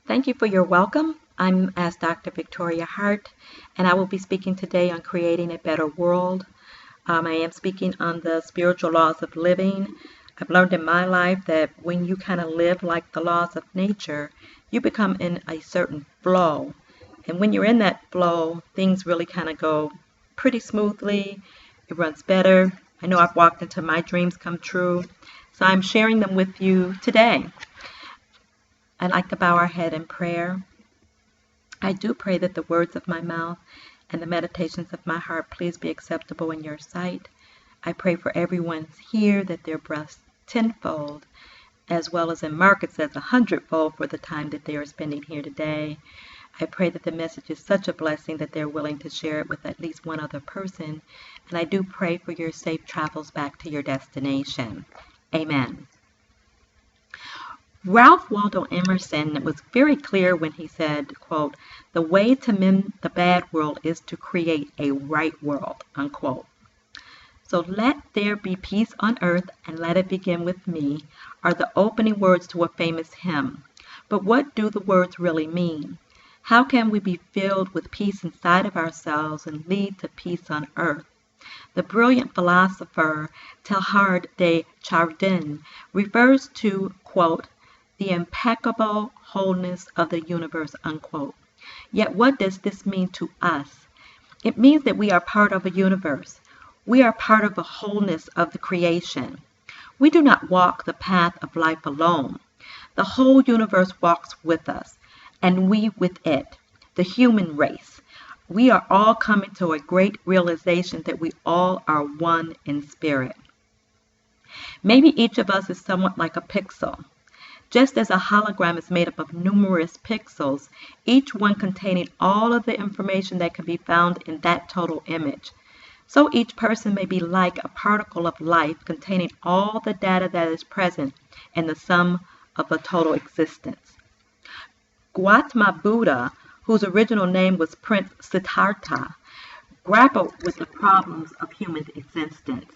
Thank you for your welcome. I'm as Dr. Victoria Hart, and I will be speaking today on creating a better world. I am speaking on the spiritual laws of living. I've learned in my life that when you kind of live like the laws of nature, you become in a certain flow. And when you're in that flow, things really kind of go pretty smoothly. It runs better. I know I've walked into my dreams come true. So I'm sharing them with you today. I'd like to bow our head in prayer. I do pray that the words of my mouth and the meditations of my heart please be acceptable in your sight. I pray for everyone here that they're blessed tenfold, as well as in Mark it says 100-fold for the time that they are spending here today. I pray that the message is such a blessing that they're willing to share it with at least one other person. And I do pray for your safe travels back to your destination. Amen. Ralph Waldo Emerson was very clear when he said, quote, "The way to mend the bad world is to create a right world," unquote. So let there be peace on earth and let it begin with me are the opening words to a famous hymn. But what do the words really mean? How can we be filled with peace inside of ourselves and lead to peace on earth? The brilliant philosopher Teilhard de Chardin refers to, quote, "the impeccable wholeness of the universe," unquote. Yet what does this mean to us? It means that we are part of a universe. We are part of the wholeness of the creation. We do not walk the path of life alone. The whole universe walks with us, and we with it, the human race. We are all coming to a great realization that we all are one in spirit. Maybe each of us is somewhat like a pixel. Just as a hologram is made up of numerous pixels, each one containing all of the information that can be found in that total image. So each person may be like a particle of life containing all the data that is present in the sum of a total existence. Gautama Buddha, whose original name was Prince Siddhartha, grappled with the problems of human existence.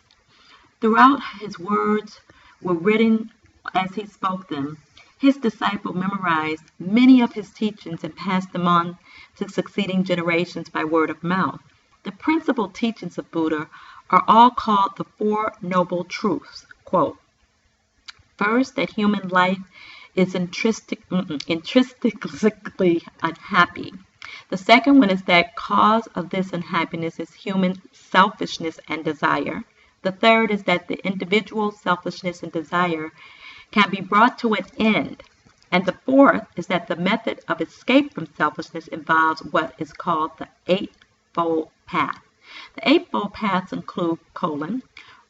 Throughout his words were written as he spoke them. His disciple memorized many of his teachings and passed them on to succeeding generations by word of mouth. The principal teachings of Buddha are all called the Four Noble Truths. Quote, "First, that human life is intrinsically unhappy. The second one is that cause of this unhappiness is human selfishness and desire. The third is that the individual selfishness and desire can be brought to an end. And the fourth is that the method of escape from selfishness involves what is called the Eightfold Path. The Eightfold Paths include,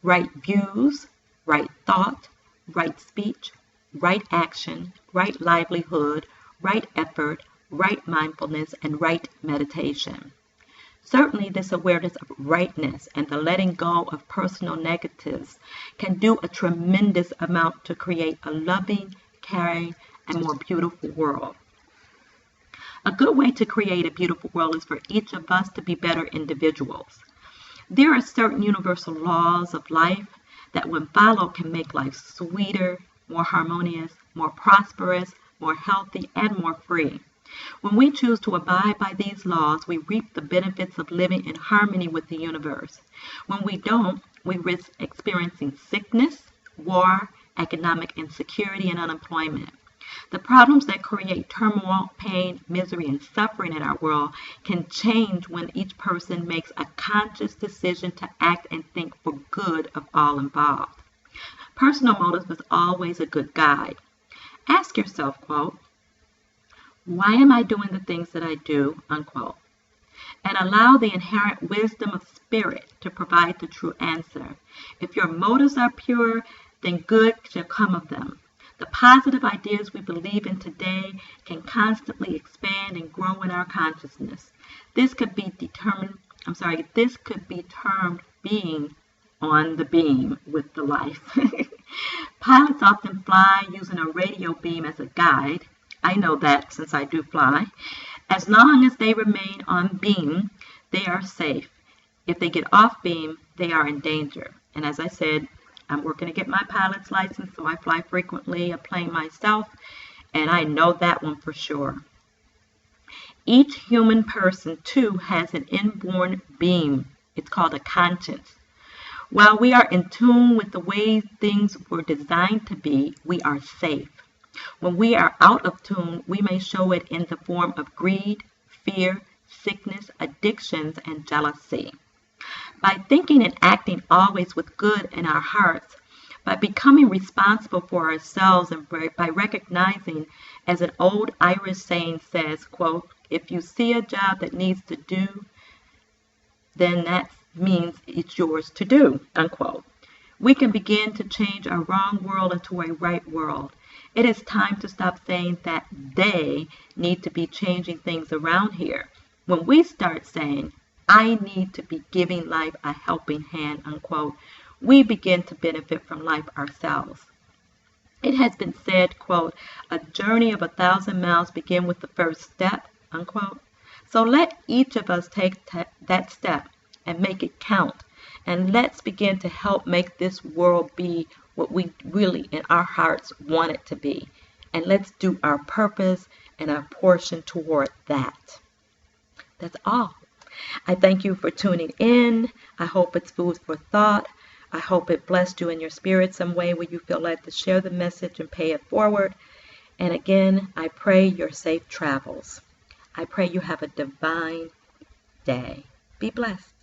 right views, right thought, right speech, right action, right livelihood, right effort, right mindfulness, and right meditation. Certainly, this awareness of rightness and the letting go of personal negatives can do a tremendous amount to create a loving, caring, and more beautiful world. A good way to create a beautiful world is for each of us to be better individuals. There are certain universal laws of life that when followed can make life sweeter, more harmonious, more prosperous, more healthy, and more free. When we choose to abide by these laws, we reap the benefits of living in harmony with the universe. When we don't, we risk experiencing sickness, war, economic insecurity, and unemployment. The problems that create turmoil, pain, misery, and suffering in our world can change when each person makes a conscious decision to act and think for good of all involved. Personal motive is always a good guide. Ask yourself, quote, "Why am I doing the things that I do?" unquote. And allow the inherent wisdom of spirit to provide the true answer. If your motives are pure, then good shall come of them. The positive ideas we believe in today can constantly expand and grow in our consciousness. This could be termed being on the beam with the life. Pilots often fly using a radio beam as a guide. I know that since I do fly. As long as they remain on beam, they are safe. If they get off beam, they are in danger. And as I said, I'm working to get my pilot's license, so I fly frequently a plane myself. and I know that one for sure. Each human person, too, has an inborn being. It's called a conscience. While we are in tune with the way things were designed to be, we are safe. When we are out of tune, we may show it in the form of greed, fear, sickness, addictions, and jealousy. By thinking and acting always with good in our hearts, by becoming responsible for ourselves, and by recognizing, as an old Irish saying says, quote, if you see a job that needs to do, then that means it's yours to do, unquote. We can begin to change a wrong world into a right world. It is time to stop saying that they need to be changing things around here. When we start saying, I need to be giving life a helping hand, unquote, we begin to benefit from life ourselves. It has been said, quote, a journey of 1,000 miles begin with the first step, unquote. So let each of us take that step and make it count. And let's begin to help make this world be what we really in our hearts want it to be. And let's do our purpose and our portion toward that. That's all. I thank you for tuning in. I hope it's food for thought. I hope it blessed you in your spirit some way where you feel led to share the message and pay it forward. And again, I pray your safe travels. I pray you have a divine day. Be blessed.